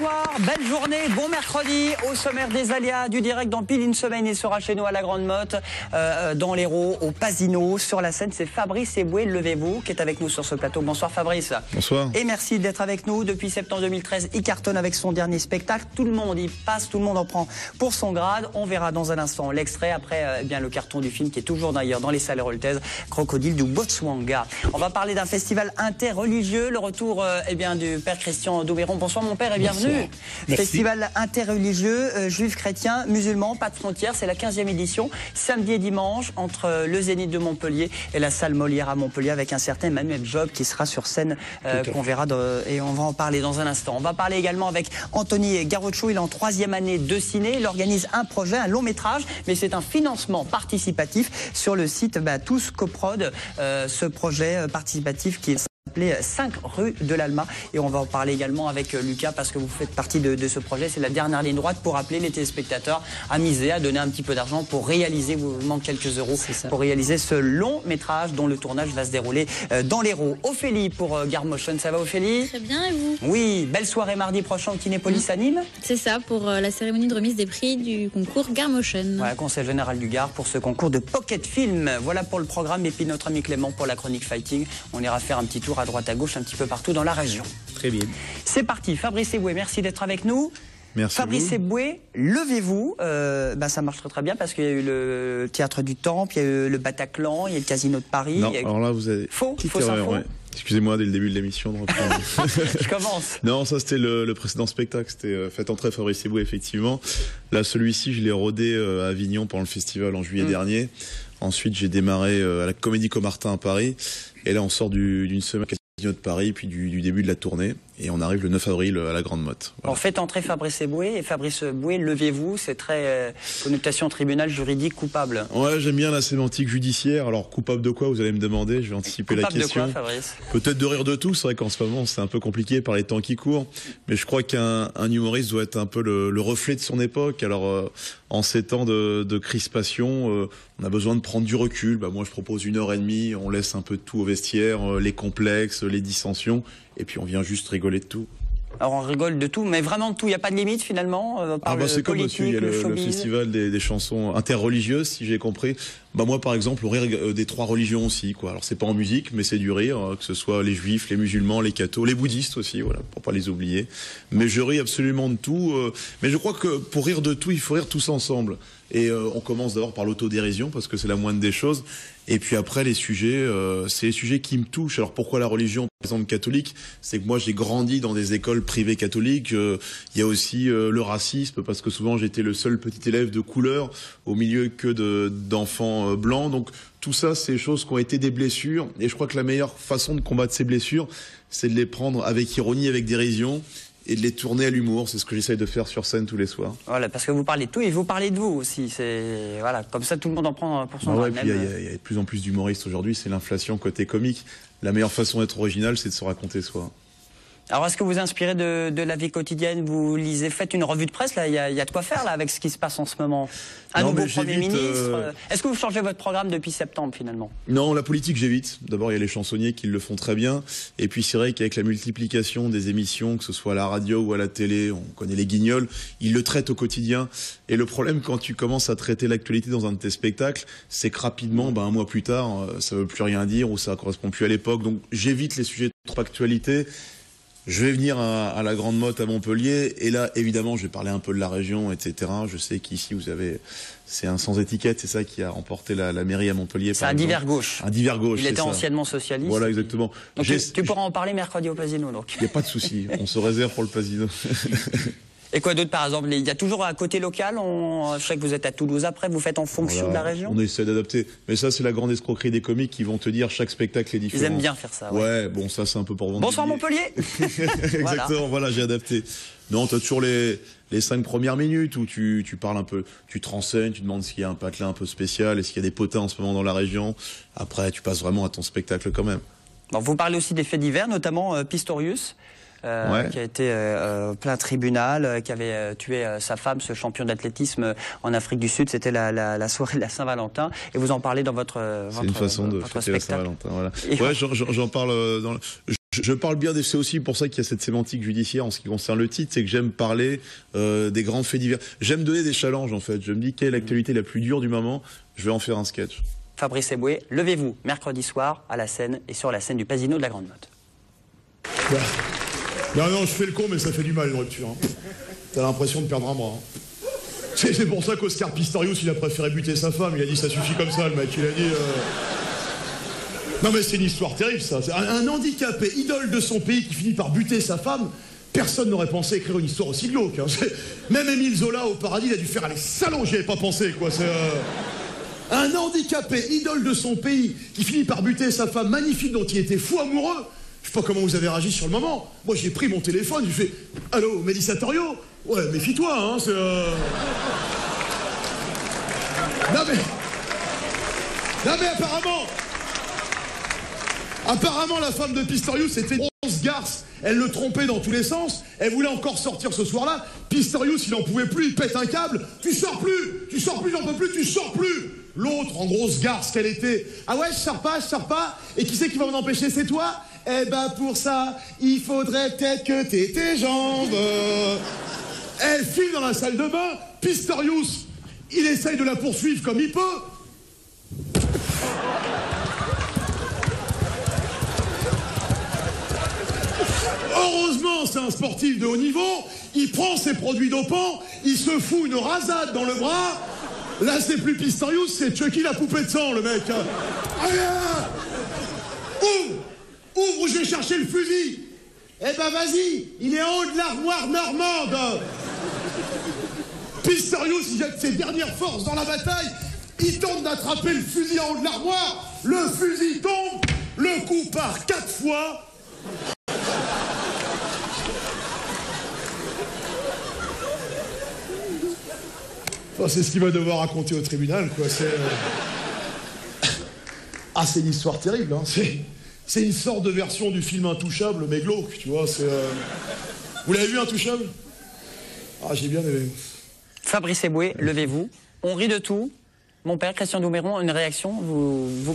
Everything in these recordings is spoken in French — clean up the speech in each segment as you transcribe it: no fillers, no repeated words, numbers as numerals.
Bonsoir, belle journée, bon mercredi. Au sommaire des aléas du direct dans pile une semaine, il sera chez nous à la Grande Motte, dans l'Hérault, au Pasino. Sur la scène, c'est Fabrice Eboué, levez-vous, qui est avec nous sur ce plateau. Bonsoir Fabrice. Bonsoir. Et merci d'être avec nous. Depuis septembre 2013, il cartonne avec son dernier spectacle. Tout le monde y passe, tout le monde en prend pour son grade. On verra dans un instant l'extrait. Après, bien le carton du film qui est toujours d'ailleurs dans les salles héroltaises, Crocodile du Botswana. On va parler d'un festival interreligieux, le retour bien du père Christian Douméron. Bonsoir mon père et bienvenue. Merci. Festival interreligieux, juifs, chrétiens, musulmans, pas de frontières. C'est la 15e édition, samedi et dimanche, entre le Zénith de Montpellier et la salle Molière à Montpellier, avec un certain Manuel Job qui sera sur scène, qu'on verra et on va en parler dans un instant. On va parler également avec Anthony Garocho. Il est en 3e année de ciné. Il organise un projet, un long métrage, mais c'est un financement participatif sur le site Tous Coprod. Ce projet participatif qui est appelé 5 rue de l'Alma, et on va en parler également avec Lucas parce que vous faites partie de ce projet. C'est la dernière ligne droite pour appeler les téléspectateurs à miser, à donner un petit peu d'argent pour réaliser, vous manque quelques euros pour réaliser ce long métrage dont le tournage va se dérouler dans l'Hérault. Ophélie pour Gare Motion, ça va Ophélie? Très bien, et vous? Oui, belle soirée mardi prochain au Kinépolis à Nîmes. C'est ça, pour la cérémonie de remise des prix du concours Gare Motion. Voilà, Conseil général du Gard pour ce concours de Pocket Film. Voilà pour le programme, et puis notre ami Clément pour la chronique Fighting. On ira faire un petit tour à droite à gauche, un petit peu partout dans la région. Très bien. C'est parti, Fabrice Eboué, merci d'être avec nous. Merci. Fabrice Eboué, levez-vous. Ça marche très bien parce qu'il y a eu le Théâtre du Temple, il y a eu le Bataclan, il y a le Casino de Paris. Non, alors là vous avez... Faux erreur, ouais. Excusez-moi dès le début de l'émission de reprendre. Je commence. Non, ça c'était le précédent spectacle, c'était Faites entrer Fabrice Eboué, effectivement. Là, celui-ci, je l'ai rodé à Avignon pendant le festival en juillet dernier. Ensuite, j'ai démarré à la Comédie Comartin à Paris. Et là, on sort d'une semaine de Paris, puis du début de la tournée, et on arrive le 9 avril à la Grande Motte. Voilà. On fait entrer Fabrice Eboué, et Fabrice Eboué, levez-vous, c'est très connotation tribunal juridique, coupable. Ouais, j'aime bien la sémantique judiciaire. Alors, coupable de quoi, vous allez me demander, je vais anticiper la question. Coupable de quoi, Fabrice? Peut-être de rire de tout, c'est vrai qu'en ce moment, c'est un peu compliqué par les temps qui courent, mais je crois qu'un humoriste doit être un peu le reflet de son époque. Alors, en ces temps de crispation, on a besoin de prendre du recul. Moi, je propose 1h30, on laisse un peu de tout au vestiaire, les complexes, les dissensions, et puis on vient juste rigoler de tout. Alors on rigole de tout, mais vraiment de tout, il n'y a pas de limite finalement. C'est comme monsieur, il y a le festival des chansons interreligieuses, si j'ai compris. Moi par exemple, au rire des 3 religions aussi, quoi. Alors c'est pas en musique, mais c'est du rire, que ce soit les juifs, les musulmans, les cathos, les bouddhistes aussi, voilà, pour pas les oublier. Mais je ris absolument de tout. Mais je crois que pour rire de tout, il faut rire tous ensemble. Et on commence d'abord par l'autodérision, parce que c'est la moindre des choses. Et puis après, les sujets, c'est les sujets qui me touchent. Alors pourquoi la religion, par exemple catholique? C'est que moi j'ai grandi dans des écoles privées catholiques. Il y a aussi le racisme, parce que souvent j'étais le seul petit élève de couleur au milieu que d'enfants blancs. Donc tout ça, c'est des choses qui ont été des blessures. Et je crois que la meilleure façon de combattre ces blessures, c'est de les prendre avec ironie, avec dérision, et de les tourner à l'humour. C'est ce que j'essaye de faire sur scène tous les soirs. Voilà, parce que vous parlez de tout et vous parlez de vous aussi. C'est voilà, comme ça tout le monde en prend pour son grade. Il y a de plus en plus d'humoristes aujourd'hui. C'est l'inflation côté comique. La meilleure façon d'être original, c'est de se raconter soi. Alors, est-ce que vous inspirez de la vie quotidienne? Vous lisez, faites une revue de presse, là, il y a de quoi faire, là, avec ce qui se passe en ce moment. Un nouveau Premier ministre. Est-ce que vous changez votre programme depuis septembre, finalement? Non, la politique, j'évite. D'abord, il y a les chansonniers qui le font très bien. Et puis, c'est vrai qu'avec la multiplication des émissions, que ce soit à la radio ou à la télé, on connaît les guignols, ils le traitent au quotidien. Et le problème, quand tu commences à traiter l'actualité dans un de tes spectacles, c'est que rapidement, un mois plus tard, ça veut plus rien dire ou ça correspond plus à l'époque. Donc, j'évite les sujets de trop actualité. Je vais venir à la Grande Motte à Montpellier, et là, évidemment, je vais parler un peu de la région, etc. Je sais qu'ici, c'est un sans étiquette, c'est ça qui a remporté la mairie à Montpellier. C'est un divers gauche. Un divers gauche. Il était anciennement socialiste. Voilà, exactement. Donc tu pourras en parler mercredi au Pasino, donc. Il n'y a pas de souci, on se réserve pour le Pasino. Et quoi d'autre, par exemple? Il y a toujours un côté local. Je sais que vous êtes à Toulouse après, vous faites en fonction de la région? On essaie d'adapter. Mais ça, c'est la grande escroquerie des comiques qui vont te dire chaque spectacle est différent. Ils aiment bien faire ça. Ouais, bon, ça, c'est un peu pour vendre. Bonsoir Montpellier. Exactement, voilà, j'ai adapté. Non, t'as toujours les 5 premières minutes où tu parles un peu, tu te renseignes, tu demandes s'il y a un patelin un peu spécial, est-ce qu'il y a des potins en ce moment dans la région. Après, tu passes vraiment à ton spectacle quand même. Bon, vous parlez aussi des faits divers, notamment Pistorius. Qui a été plein tribunal, qui avait tué sa femme, ce champion d'athlétisme en Afrique du Sud. C'était la soirée de la Saint-Valentin. Et vous en parlez dans votre C'est une façon de fêter la Saint-Valentin. Voilà. Ouais, j'en parle dans Je parle bien, c'est aussi pour ça qu'il y a cette sémantique judiciaire en ce qui concerne le titre, c'est que j'aime parler des grands faits divers. J'aime donner des challenges en fait. Je me dis quelle est l'actualité la plus dure du moment, je vais en faire un sketch. Fabrice Eboué, levez-vous mercredi soir à la scène et sur la scène du Casino de la Grande Motte. Non, je fais le con, mais ça fait du mal une rupture. Hein. T'as l'impression de perdre un bras. Hein. C'est pour ça qu'Oscar Pistorius, il a préféré buter sa femme. Il a dit ça suffit comme ça, le mec. Il a dit. Non mais c'est une histoire terrible ça. Un handicapé, idole de son pays qui finit par buter sa femme, personne n'aurait pensé écrire une histoire aussi glauque. Hein. Même Émile Zola au paradis, il a dû faire les salons, j'y avais pas pensé quoi. Un handicapé, idole de son pays, qui finit par buter sa femme magnifique dont il était fou amoureux. Je sais pas comment vous avez réagi sur le moment. Moi j'ai pris mon téléphone, j'ai fait « Allô, Mélissa Torio ? Ouais, méfie-toi, hein, c'est... Non mais apparemment, la femme de Pistorius, c'était une grosse garce. Elle le trompait dans tous les sens. Elle voulait encore sortir ce soir-là. Pistorius, il en pouvait plus, il pète un câble. Tu sors plus, j'en peux plus, tu sors plus. L'autre, en grosse garce qu'elle était. Ah ouais, je sors pas. Et qui c'est qui va m'en empêcher, c'est toi? Eh ben, pour ça, il faudrait peut-être que t'aies tes jambes. Elle file dans la salle de bain. Pistorius, il essaye de la poursuivre comme il peut. Heureusement, c'est un sportif de haut niveau, il prend ses produits dopants, il se fout une rasade dans le bras. Là, c'est plus Pistorius, c'est Chucky la poupée de sang, le mec. Allez, ouvre, je vais chercher le fusil. Eh ben, vas-y, il est en haut de l'armoire normande. Pistorius, il jette ses dernières forces dans la bataille, il tente d'attraper le fusil en haut de l'armoire, le fusil tombe, le coup part 4 fois. Enfin, c'est ce qu'il va devoir raconter au tribunal, quoi. C'est une histoire terrible, hein. C'est une sorte de version du film Intouchable, mais glauque, tu vois. Vous l'avez vu, Intouchable? Ah, j'ai bien aimé. Fabrice Eboué, levez-vous. On rit de tout. Mon père, Christian Douméron, une réaction.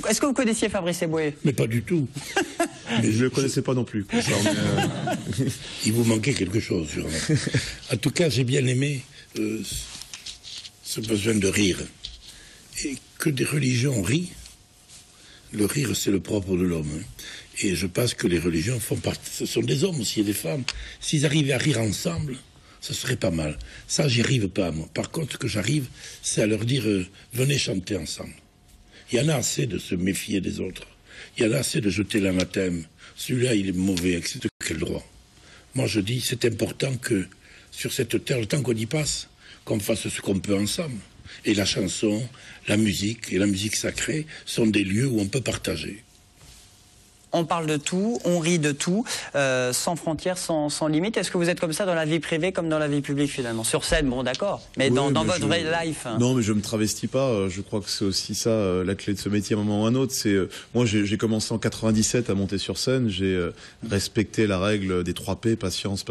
Est-ce que vous connaissiez Fabrice Eboué? Mais pas du tout. Mais je ne le connaissais pas non plus. Il vous manquait quelque chose, sûrement. En tout cas, j'ai bien aimé ce besoin de rire. Et que des religions rient, le rire, c'est le propre de l'homme. Et je pense que les religions font partie... Ce sont des hommes aussi et des femmes. S'ils arrivaient à rire ensemble, ce serait pas mal. Ça, j'y arrive pas, moi. Par contre, ce que j'arrive, c'est à leur dire venez chanter ensemble. Il y en a assez de se méfier des autres. Il y en a assez de jeter l'anathème. Celui-là, il est mauvais. C'est de quel droit? Moi, je dis, c'est important que, sur cette terre, le temps qu'on y passe, qu'on fasse ce qu'on peut ensemble. Et la chanson, la musique et la musique sacrée sont des lieux où on peut partager. On parle de tout, on rit de tout, sans frontières, sans limite. Est-ce que vous êtes comme ça dans la vie privée comme dans la vie publique finalement? Sur scène, bon d'accord, mais oui, dans votre vraie life. Non, mais je me travestis pas. Je crois que c'est aussi ça la clé de ce métier à un moment ou à un autre. C'est moi, j'ai commencé en 97 à monter sur scène. J'ai respecté la règle des 3 P, patience.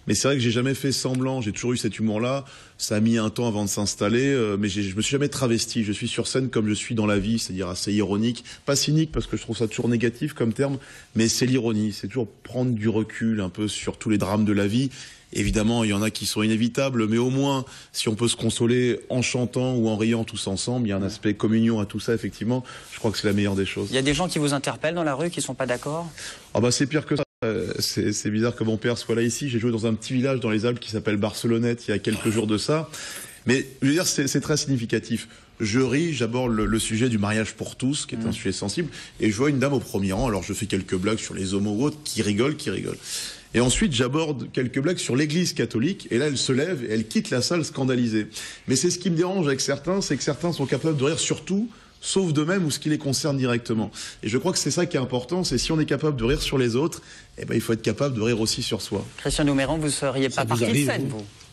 Mais c'est vrai que j'ai jamais fait semblant. J'ai toujours eu cet humour-là. Ça a mis un temps avant de s'installer, mais je me suis jamais travesti. Je suis sur scène comme je suis dans la vie, c'est-à-dire assez ironique, pas cynique parce que je trouve ça toujours négatif comme terme, mais c'est l'ironie, c'est toujours prendre du recul un peu sur tous les drames de la vie. Évidemment, il y en a qui sont inévitables, mais au moins, si on peut se consoler en chantant ou en riant tous ensemble, il y a un aspect communion à tout ça, effectivement. Je crois que c'est la meilleure des choses. Il y a des gens qui vous interpellent dans la rue, qui sont pas d'accord? Ah bah c'est pire que ça. C'est bizarre que mon père soit là ici. J'ai joué dans un petit village dans les Alpes qui s'appelle Barcelonnette il y a quelques jours de ça. Mais je veux dire, c'est très significatif. Je ris, j'aborde le sujet du mariage pour tous, qui est un sujet sensible, et je vois une dame au premier rang. Alors je fais quelques blagues sur les homos ou autres qui rigolent. Et ensuite, j'aborde quelques blagues sur l'Église catholique, et là, elle se lève et elle quitte la salle scandalisée. Mais c'est ce qui me dérange avec certains, c'est que certains sont capables de rire sur tout, sauf d'eux-mêmes ou ce qui les concerne directement. Et je crois que c'est ça qui est important, c'est si on est capable de rire sur les autres, eh ben, il faut être capable de rire aussi sur soi. Christian Douméron, vous ne seriez pas parti de scène,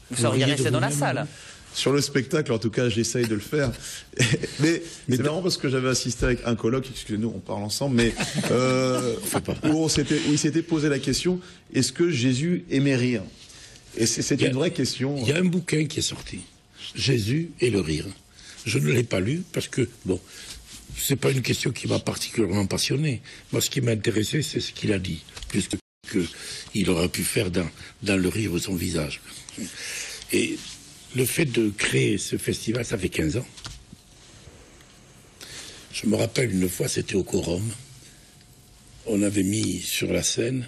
vous seriez resté dans la salle. Sur le spectacle, en tout cas, j'essaye de le faire. mais c'est marrant parce que j'avais assisté avec un colloque, excusez-nous, on parle ensemble, mais où il s'était posé la question, est-ce que Jésus aimait rire? Et c'est une vraie question. Il y a un bouquin qui est sorti, Jésus et le rire. Je ne l'ai pas lu parce que, bon, c'est pas une question qui m'a particulièrement passionné. Moi, ce qui m'a intéressé, c'est ce qu'il a dit, plus que il aurait pu faire dans le rire de son visage. Et le fait de créer ce festival, ça fait 15 ans. Je me rappelle une fois, c'était au Quorum. On avait mis sur la scène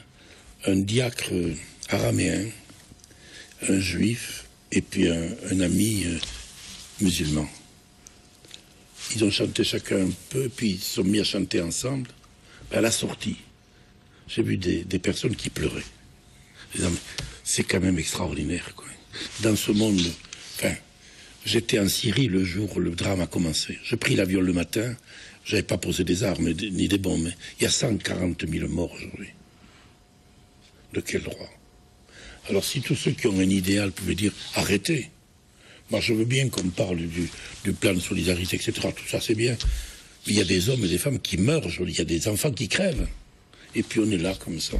un diacre araméen, un juif et puis un ami musulman. Ils ont chanté chacun un peu, puis ils se sont mis à chanter ensemble. À la sortie, j'ai vu des personnes qui pleuraient. C'est quand même extraordinaire, quoi. Dans ce monde, enfin, j'étais en Syrie le jour où le drame a commencé. J'ai pris l'avion le matin, j'avais pas posé des armes ni des bombes. Mais il y a 140 000 morts aujourd'hui. De quel droit? Alors si tous ceux qui ont un idéal pouvaient dire arrêtez, moi je veux bien qu'on parle du plan de solidarité, etc. Tout ça c'est bien. Mais il y a des hommes et des femmes qui meurent aujourd'hui, il y a des enfants qui crèvent. Et puis on est là comme ça.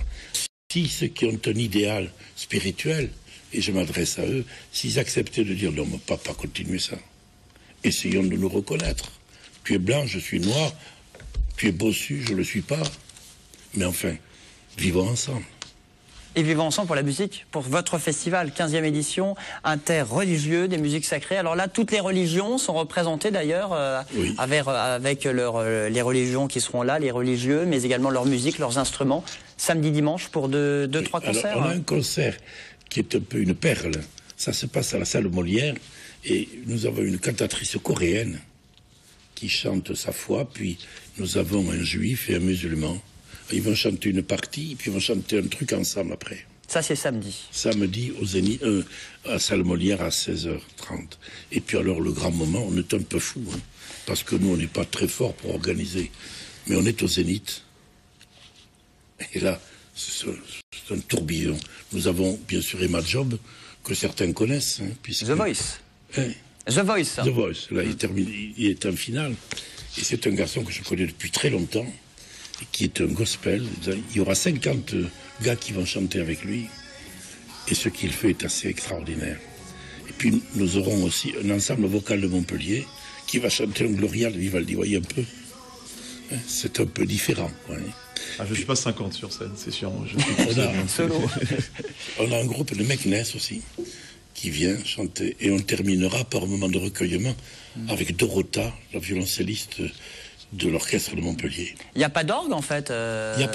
Si ceux qui ont un idéal spirituel, et je m'adresse à eux, s'ils acceptaient de dire non, mais pas continuer ça. Essayons de nous reconnaître. Tu es blanc, je suis noir. Tu es bossu, je ne le suis pas. Mais enfin, vivons ensemble. Et vivons ensemble pour la musique, pour votre festival, 15e édition, interreligieux, des musiques sacrées. Alors là, toutes les religions sont représentées d'ailleurs, oui. avec les religions qui seront là, les religieux, mais également leur musique, leurs instruments, samedi, dimanche, pour deux, trois concerts. Alors, on a un concert qui est un peu une perle. Ça se passe à la salle Molière, et nous avons une cantatrice coréenne qui chante sa foi, puis nous avons un juif et un musulman. Ils vont chanter une partie, puis ils vont chanter un truc ensemble après. Ça, c'est samedi. Samedi, au Zénith, à Salle Molière, à 16h30. Et puis alors, le grand moment, on est un peu fou, hein, parce que nous, on n'est pas très fort pour organiser. Mais on est au Zénith. Et là, c'est un tourbillon. Nous avons, bien sûr, Emma Job, que certains connaissent. Hein, puisque... The Voice. Hein? The Voice. The Voice. Là, il est en finale. Et c'est un garçon que je connais depuis très longtemps, qui est un gospel. Il y aura 50 gars qui vont chanter avec lui. Et ce qu'il fait est assez extraordinaire. Et puis nous aurons aussi un ensemble vocal de Montpellier qui va chanter un Gloria de Vivaldi. Voyez un peu. C'est un peu différent. Ouais. Ah, je ne suis pas 50 sur scène, c'est sûr. On a un groupe de Meknes aussi qui vient chanter. Et on terminera par un moment de recueillement avec Dorota, la violoncelliste de l'orchestre de Montpellier. Il n'y a pas d'orgue en fait,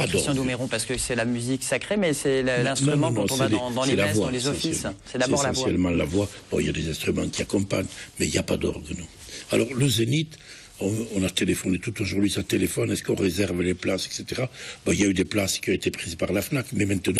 Christian Douméron, parce que c'est la musique sacrée, mais c'est l'instrument quand on va dans les messes, dans les offices. C'est d'abord la voix. Essentiellement la voix. Bon, il y a des instruments qui accompagnent, mais il n'y a pas d'orgue, non. Alors, le Zénith, on a téléphoné tout aujourd'hui, ça téléphone, est-ce qu'on réserve les places, etc. Bon, il y a eu des places qui ont été prises par la FNAC, mais maintenant,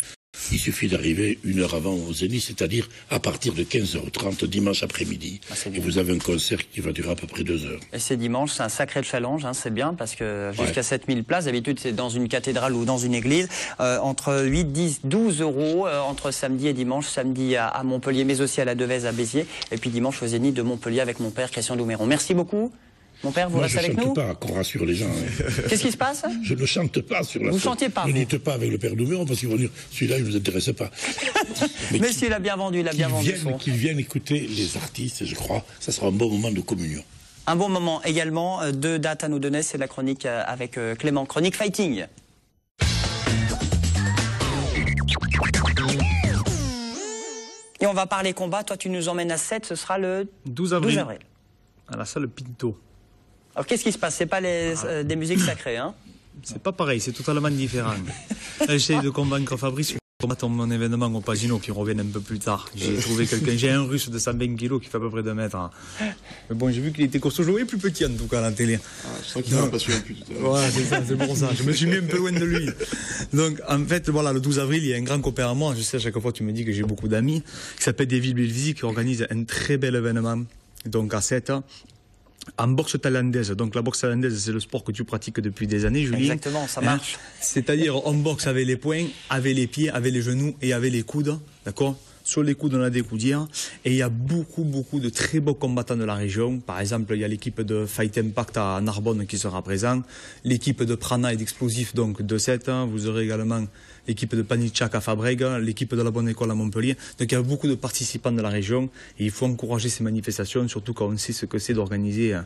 il suffit d'arriver 1 heure avant au Zénith, c'est-à-dire à partir de 15h30 dimanche après-midi. Et vous avez un concert qui va durer à peu près 2 heures. Et c'est dimanche, c'est un sacré challenge, hein, c'est bien, parce que jusqu'à 7000 places, d'habitude c'est dans une cathédrale ou dans une église, entre 8, 10, 12 euros, entre samedi et dimanche, samedi à Montpellier, mais aussi à la Devèze à Béziers, et puis dimanche au Zénith de Montpellier avec mon père Christian Douméron. Merci beaucoup. Mon père, vous restez avec nous? Je ne chante pas, qu'on rassure les gens. Hein. Qu'est-ce qui se passe? Je ne chante pas sur la scène. Vous ne chantiez pas? Ne dites pas avec le père Douméron, parce qu'ils vont dire, celui-là, il ne nous intéresse pas. Mais s'il a bien vendu, il a bien vendu. Qu'ils viennent écouter les artistes, je crois, ça sera un bon moment de communion. Un bon moment également, 2 dates à nous donner, c'est la chronique avec Clément, chronique fighting. Et on va parler combat, toi tu nous emmènes à 7, ce sera le 12 avril. À la salle Pinto. Alors qu'est-ce qui se passe? C'est pas des musiques sacrées, hein? C'est pas pareil, c'est totalement différent. J'essaie de convaincre Fabrice que je combatte mon événement au Pasino qui revienne un peu plus tard. J'ai trouvé quelqu'un, j'ai un russe de 120 kilos qui fait à peu près 2 mètres. Mais bon, j'ai vu qu'il était costaud, je le voyais plus petit en tout cas à la télé. Je sens qu'il m'a pas suivi depuis tout à l'heure. Ouais, c'est ça, c'est pour ça. Je me suis mis un peu loin de lui. Donc en fait, voilà, le 12 avril, il y a un grand copain à moi, je sais à chaque fois tu me dis que j'ai beaucoup d'amis, qui s'appelle David Belvisi, qui organise un très bel événement. Donc à 7 ans, en boxe thaïlandaise. Donc la boxe thaïlandaise, c'est le sport que tu pratiques depuis des années, Julien. Exactement, ça marche. C'est-à-dire on boxe avec les poings, avec les pieds, avec les genoux et avec les coudes, d'accord? sur les coudes, on a des coups d'hier. Et il y a beaucoup de très beaux combattants de la région. Par exemple, il y a l'équipe de Fight Impact à Narbonne qui sera présente. L'équipe de Prana et d'Explosif, donc de 7. Vous aurez également l'équipe de Panichak à Fabrègues, l'équipe de la Bonne École à Montpellier. Donc il y a beaucoup de participants de la région. Et il faut encourager ces manifestations, surtout quand on sait ce que c'est d'organiser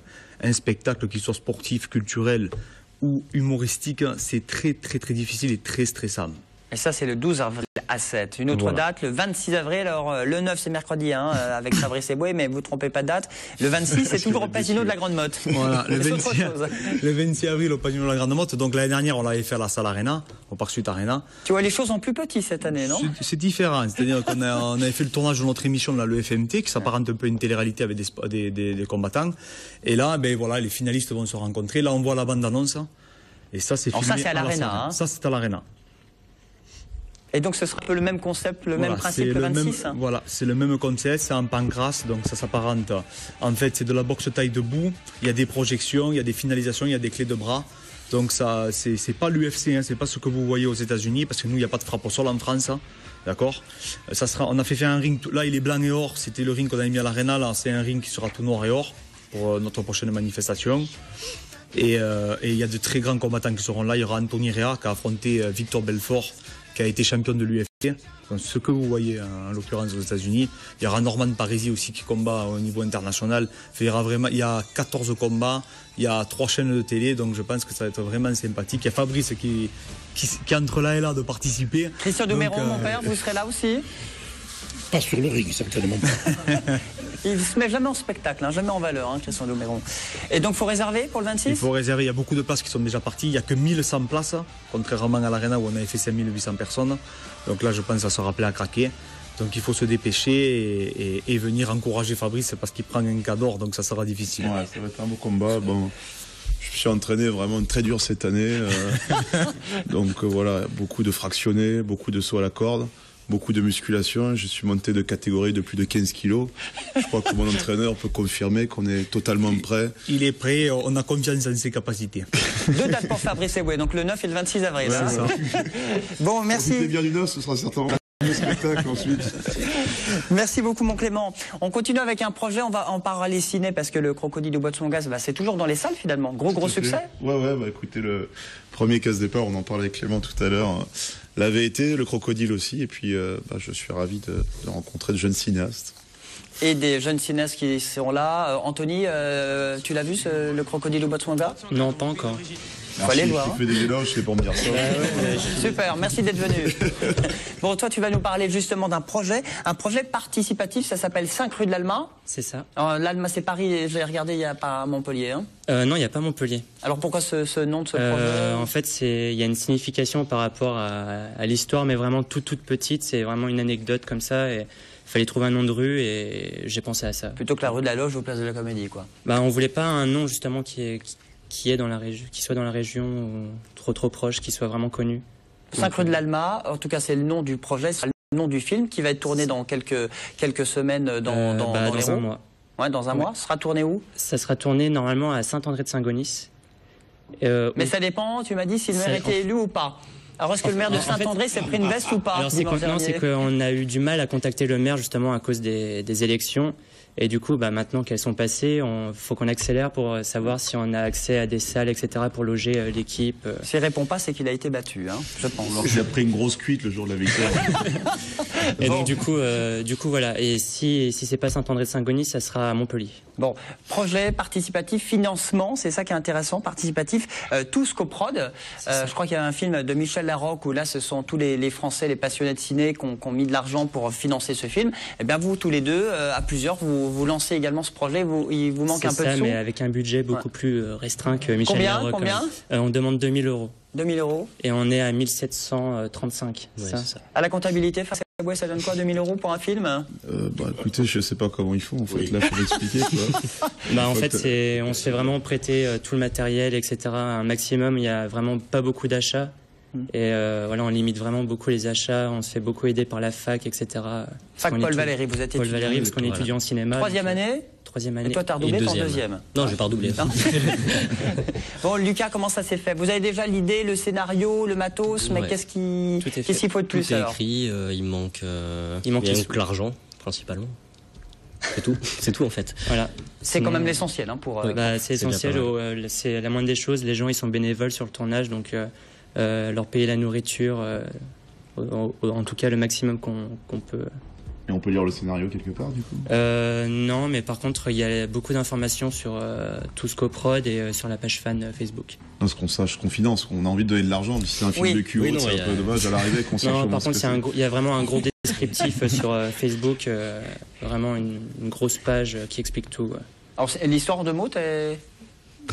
un spectacle qui soit sportif, culturel ou humoristique. C'est très difficile et très stressant. Et ça, c'est le 12 avril à 7. Une autre date, le 26 avril. Alors, le 9, c'est mercredi, hein, avec Fabrice Eboué, mais vous ne trompez pas de date. Le 26, c'est toujours au Casino de la Grande Motte. Voilà, le 26 avril au Casino de la Grande Motte. Donc, l'année dernière, on l'avait fait à la salle Arena, au Parc Suite Arena. Tu vois les choses en plus petit cette année, non? C'est différent. C'est-à-dire qu'on avait fait le tournage de notre émission, là, le FMT, qui s'apparente un peu à une télé-réalité avec des combattants. Et là, ben voilà, les finalistes vont se rencontrer. Là, on voit la bande-annonce. Et ça, c'est filmé. Ça, c'est à l'Arena. Hein. Ça, c'est à l'Arena. Et donc ce sera un peu le même concept, le même principe le 26. Voilà, c'est le même concept, c'est en pancrace, donc ça s'apparente. En fait, c'est de la boxe taille debout. Il y a des projections, il y a des finalisations, il y a des clés de bras. Donc ça, c'est pas l'UFC, hein, c'est pas ce que vous voyez aux États-Unis, parce que nous, il n'y a pas de frappe au sol en France. Hein, d'accord. Ça sera. On a fait un ring. Là, il est blanc et or. C'était le ring qu'on avait mis à l'Arena. Là, c'est un ring qui sera tout noir et or pour notre prochaine manifestation. Et il y a de très grands combattants qui seront là. Il y aura Anthony Rea qui a affronté Victor Belfort, qui a été champion de l'UFC. Ce que vous voyez en l'occurrence aux États-Unis. Il y aura Norman Parisi aussi qui combat au niveau international. Il y a 14 combats, il y a 3 chaînes de télé, donc je pense que ça va être vraiment sympathique. Il y a Fabrice qui est entre là et là de participer. Christian Douméron, mon père, vous serez là aussi? Pas sur le ring, certainement pas. Il ne se met jamais en spectacle, hein, jamais en valeur, hein, Christian Douméron. Et donc, il faut réserver pour le 26? Il faut réserver, il y a beaucoup de places qui sont déjà parties. Il n'y a que 1100 places, contrairement à l'Arena où on avait fait 5800 personnes. Donc là, je pense que ça sera plein à craquer. Donc il faut se dépêcher et venir encourager Fabrice parce qu'il prend un cas d'or, donc ça sera difficile. Ouais, ça va être un beau combat. Bon, je me suis entraîné vraiment très dur cette année. Donc voilà, beaucoup de fractionnés, beaucoup de sauts à la corde. Beaucoup de musculation, je suis monté de catégorie de plus de 15 kilos. Je crois que mon entraîneur peut confirmer qu'on est totalement prêt. Il est prêt, on a confiance en ses capacités. 2 dates pour Fabrice Eboué, donc le 9 et le 26 avril. Ouais, hein. Bon, merci. Profitez bien du 9, ce sera certainement le spectacle ensuite. Merci beaucoup mon Clément. On continue avec un projet, on va en parler ciné parce que le Crocodile du Bois de Songas, c'est toujours dans les salles finalement. Gros succès. Ouais, écoutez, le premier casse-départ, on en parlait avec Clément tout à l'heure, l'avait été, le Crocodile aussi, et puis je suis ravi de rencontrer de jeunes cinéastes. Et des jeunes cinéastes qui seront là. Anthony, tu l'as vu le Crocodile au Bois de Songas? Non, pas encore. Il faut aller le voir. Tu fais des éloges, c'est pour me dire ça. Super, merci d'être venu. Bon, toi, tu vas nous parler justement d'un projet, un projet participatif, ça s'appelle 5 rue de l'Alma. C'est ça. L'Alma, c'est Paris, je l'ai regardé, il n'y a pas Montpellier. Hein. Non, il n'y a pas Montpellier. Alors pourquoi ce nom de ce projet? En fait, il y a une signification par rapport à l'histoire, mais vraiment toute petite. C'est vraiment une anecdote comme ça. Et il fallait trouver un nom de rue et j'ai pensé à ça. Plutôt que la rue de la Loge ou place de la Comédie, quoi. On voulait pas un nom justement qui soit dans la région trop proche, qui soit vraiment connu. 5 rue de l'Alma, en tout cas c'est le nom du projet, c'est le nom du film qui va être tourné dans quelques semaines dans un mois. Ouais, dans un mois. Ce sera tourné où? Ça sera tourné normalement à Saint-André-de-Saint-Gonis. Mais ça dépend, tu m'as dit si le maire était élu ou pas. Alors est-ce que le maire de Saint-André s'est pris une veste ou pas? Alors c'est qu'on a eu du mal à contacter le maire justement à cause des élections. Et du coup, maintenant qu'elles sont passées, faut qu'on accélère pour savoir si on a accès à des salles, etc., pour loger l'équipe. S'il répond pas, c'est qu'il a été battu, hein, je pense. Alors qu'il a pris une grosse cuite le jour de la victoire. Et donc du coup, voilà. Et si c'est pas Saint-André-de-Saint-Gonis, ça sera à Montpellier. Bon, projet participatif, financement, c'est ça qui est intéressant, participatif, tous coprod. Je crois qu'il y a un film de Michel Larocque où là, ce sont tous les Français, les passionnés de ciné qui ont mis de l'argent pour financer ce film. Eh bien, vous, tous les deux, à plusieurs, vous lancez également ce projet. Il vous manque un peu de sous. Mais avec un budget beaucoup plus restreint que Michel Larocque. Combien on demande 2000 €. 2000 €. Et on est à 1735. Ouais, ça. À la comptabilité, ça donne quoi, 2000 € pour un film? Écoutez, je sais pas comment ils font. En fait, là, il faut m'expliquer. En fait, on se fait vraiment prêter tout le matériel, etc. Un maximum. Il y a vraiment pas beaucoup d'achats. Et on limite vraiment beaucoup les achats. On se fait beaucoup aider par la fac, etc. Fac Paul Valéry, vous êtes étudiant. Paul Valéry, parce qu'on est étudiant en cinéma. 3e année? troisième année. Et toi, t'as redoublé ton deuxième? Non, j'ai pas redoublé. Bon, Lucas, comment ça s'est fait? Vous avez déjà l'idée, le scénario, le matos, mais qu'est-ce qu'il faut de plus? Tout est écrit, il manque l'argent, principalement. C'est tout en fait. Voilà. C'est quand même l'essentiel pour. C'est essentiel. C'est la moindre des choses. Les gens ils sont bénévoles sur le tournage, donc leur payer la nourriture, en tout cas le maximum qu'on peut. Et on peut lire le scénario quelque part du coup? Non, mais par contre il y a beaucoup d'informations sur Touscoprod et sur la page fan Facebook. Non, ce qu'on sache, qu'on finance, on a envie de donner de l'argent. Si c'est un film de cul, c'est un peu dommage à l'arrivée qu'on sache. Non, par contre il y a vraiment un gros descriptif sur Facebook, vraiment une grosse page qui explique tout. Alors l'histoire en 2 mots,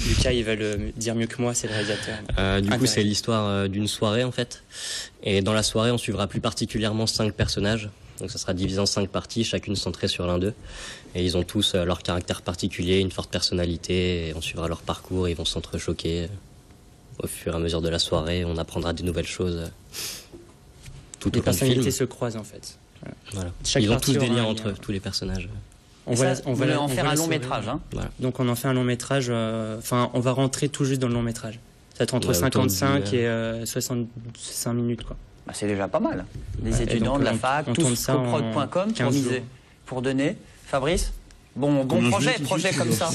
Lucas, il va le dire mieux que moi, c'est le réalisateur. Du coup, c'est l'histoire d'une soirée en fait. Et dans la soirée, on suivra plus particulièrement 5 personnages. Donc ça sera divisé en 5 parties, chacune centrée sur l'un d'eux. Et ils ont tous leur caractère particulier, une forte personnalité. Et on suivra leur parcours, ils vont s'entrechoquer. Au fur et à mesure de la soirée, on apprendra des nouvelles choses. Les personnalités se croisent en fait. Voilà. Ils ont tous des liens entre eux, tous les personnages. On va en faire un long métrage. Voilà. Donc on en fait un long métrage, on va rentrer tout juste dans le long métrage. Ça va être entre 55 et 65 minutes quoi. Bah, c'est déjà pas mal. Les étudiants de la fac, touscoprod.com pour donner. Fabrice, bon projet comme ça.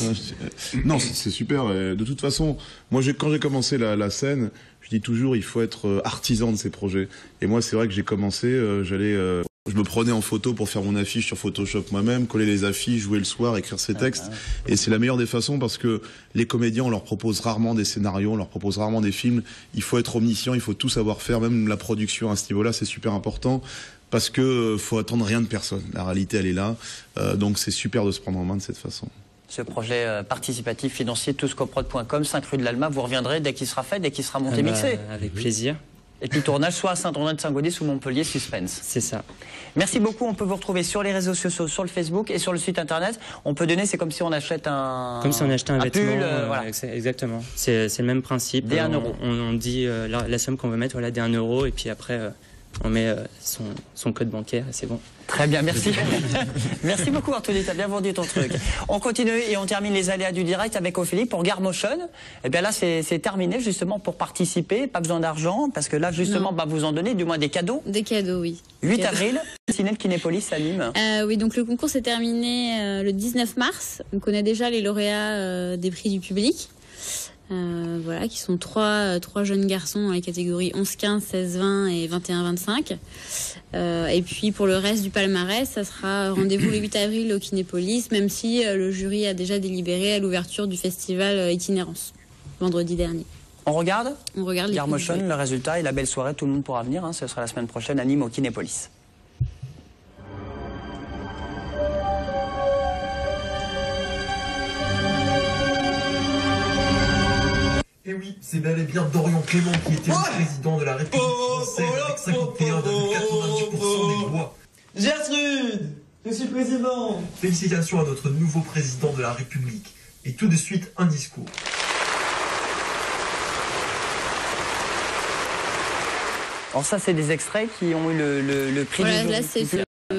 Non, c'est super. De toute façon, moi quand j'ai commencé la scène, je dis toujours il faut être artisan de ces projets. Et moi c'est vrai que j'ai commencé, je me prenais en photo pour faire mon affiche sur Photoshop moi-même, coller les affiches, jouer le soir, écrire ses textes. Et c'est la meilleure des façons parce que les comédiens, on leur propose rarement des scénarios, on leur propose rarement des films. Il faut être omniscient, il faut tout savoir faire, même la production à ce niveau-là, c'est super important. Parce que faut attendre rien de personne. La réalité, elle est là. Donc c'est super de se prendre en main de cette façon. Ce projet participatif financier touscoprod.com, 5 rue de l'Alma, vous reviendrez dès qu'il sera fait, dès qu'il sera monté, mixé. Avec plaisir. Et puis tournage soit à Saint-André-de-Saint-Gaudens ou Montpellier, suspense. C'est ça. Merci beaucoup. On peut vous retrouver sur les réseaux sociaux, sur le Facebook et sur le site internet. On peut donner, c'est comme si on achète un. Comme si on achetait un vêtement. Pull, voilà. Exactement. C'est le même principe. Dès 1 euro. On dit la somme qu'on veut mettre, dès 1 euro, et puis après on met son code bancaire et c'est bon. Très bien, merci. Merci beaucoup Anthony, t'as bien vendu ton truc. On continue et on termine les aléas du direct avec Ophélie pour Garmotion. Et bien là c'est terminé justement pour participer, pas besoin d'argent parce que là justement vous en donnez du moins des cadeaux. Des cadeaux, oui. 8 avril, Ciné de Kinépolis à Nîmes. Oui, donc le concours s'est terminé le 19 mars. On connaît déjà les lauréats des prix du public. Voilà, qui sont trois jeunes garçons dans les catégories 11-15, 16-20 et 21-25. Et puis pour le reste du palmarès, ça sera rendez-vous le 8 avril au Kinépolis, même si le jury a déjà délibéré à l'ouverture du festival Itinérance, vendredi dernier. On regarde les Garmotion, le résultat et la belle soirée, tout le monde pourra venir. Ce sera la semaine prochaine à Nîmes au Kinépolis. Et oui, c'est bel et bien Dorian Clément qui était le président de la République française avec 51,90% des voix. Gertrude, je suis président. Félicitations à notre nouveau président de la République. Et tout de suite, un discours. Alors ça, c'est des extraits qui ont eu le prix du jour. Là,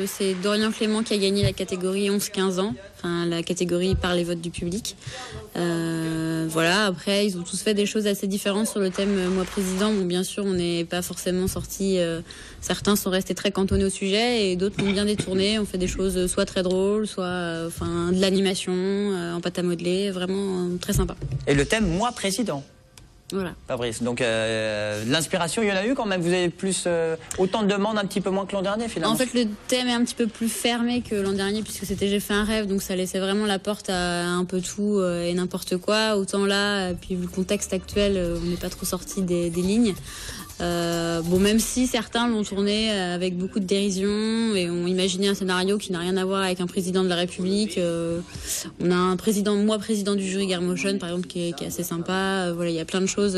c'est Dorian Clément qui a gagné la catégorie 11-15 ans, enfin la catégorie par les votes du public. Voilà, après ils ont tous fait des choses assez différentes sur le thème moi président. Bon, bien sûr, on n'est pas forcément sortis. Certains sont restés très cantonnés au sujet et d'autres l'ont bien détourné. On fait des choses soit très drôles, soit de l'animation en pâte à modeler, vraiment très sympa. Et le thème moi président. Voilà. Fabrice, donc l'inspiration, il y en a eu quand même. Vous avez plus autant de demandes, un petit peu moins que l'an dernier finalement. En fait, le thème est un petit peu plus fermé que l'an dernier puisque c'était J'ai fait un rêve, donc ça laissait vraiment la porte à un peu tout et n'importe quoi. Autant là, puis vu le contexte actuel, on n'est pas trop sorti des lignes. Bon, même si certains l'ont tourné avec beaucoup de dérision et ont imaginé un scénario qui n'a rien à voir avec un président de la République. On a un président du jury Garmotion par exemple qui est assez sympa. Voilà, il y a plein de choses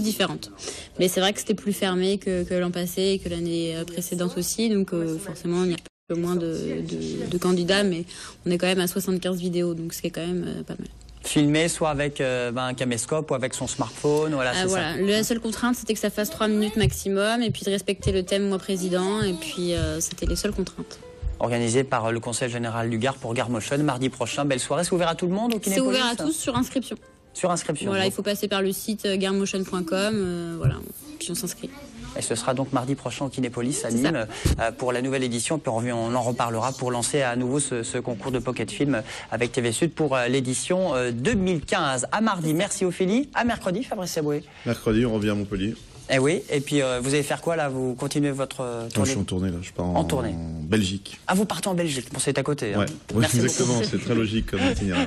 différentes. Mais c'est vrai que c'était plus fermé que l'an passé et que l'année précédente aussi, donc forcément il y a un peu moins de candidats, mais on est quand même à 75 vidéos, donc ce qui est quand même pas mal. Filmé soit avec un caméscope ou avec son smartphone, voilà, c'est voilà. ça. La seule contrainte, c'était que ça fasse 3 minutes maximum et puis de respecter le thème moi président, et puis c'était les seules contraintes. organisé par le Conseil général du Gard pour Gare Motion, mardi prochain. Belle soirée, c'est ouvert à tout le monde au Kinépolis? C'est ouvert à tous sur inscription. Sur inscription. Voilà, il faut passer par le site garemotion.com, voilà, puis on s'inscrit. Et ce sera donc mardi prochain au Kinépolis à Nîmes pour la nouvelle édition. Puis on en reparlera pour lancer à nouveau ce concours de Pocket Film avec TV Sud pour l'édition 2015. À mardi, merci Ophélie. À mercredi, Fabrice Eboué. Mercredi, on revient à Montpellier. Eh oui, et puis vous allez faire quoi là? Vous continuez votre tournée? Je suis en tournée là, je pars en tournée. Belgique. Ah, vous partez en Belgique, bon, c'est à côté. Ouais, hein. ouais, Merci exactement, beaucoup. c'est très logique comme itinéraire.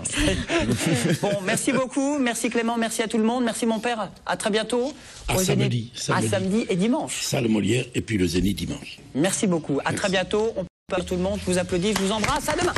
Bon, merci beaucoup, merci Clément, merci à tout le monde, merci mon père, à très bientôt. À samedi, À samedi et dimanche. Salle Molière et puis le Zénith dimanche. Merci beaucoup, à très bientôt, on parle à tout le monde, je vous applaudis, je vous embrasse, à demain.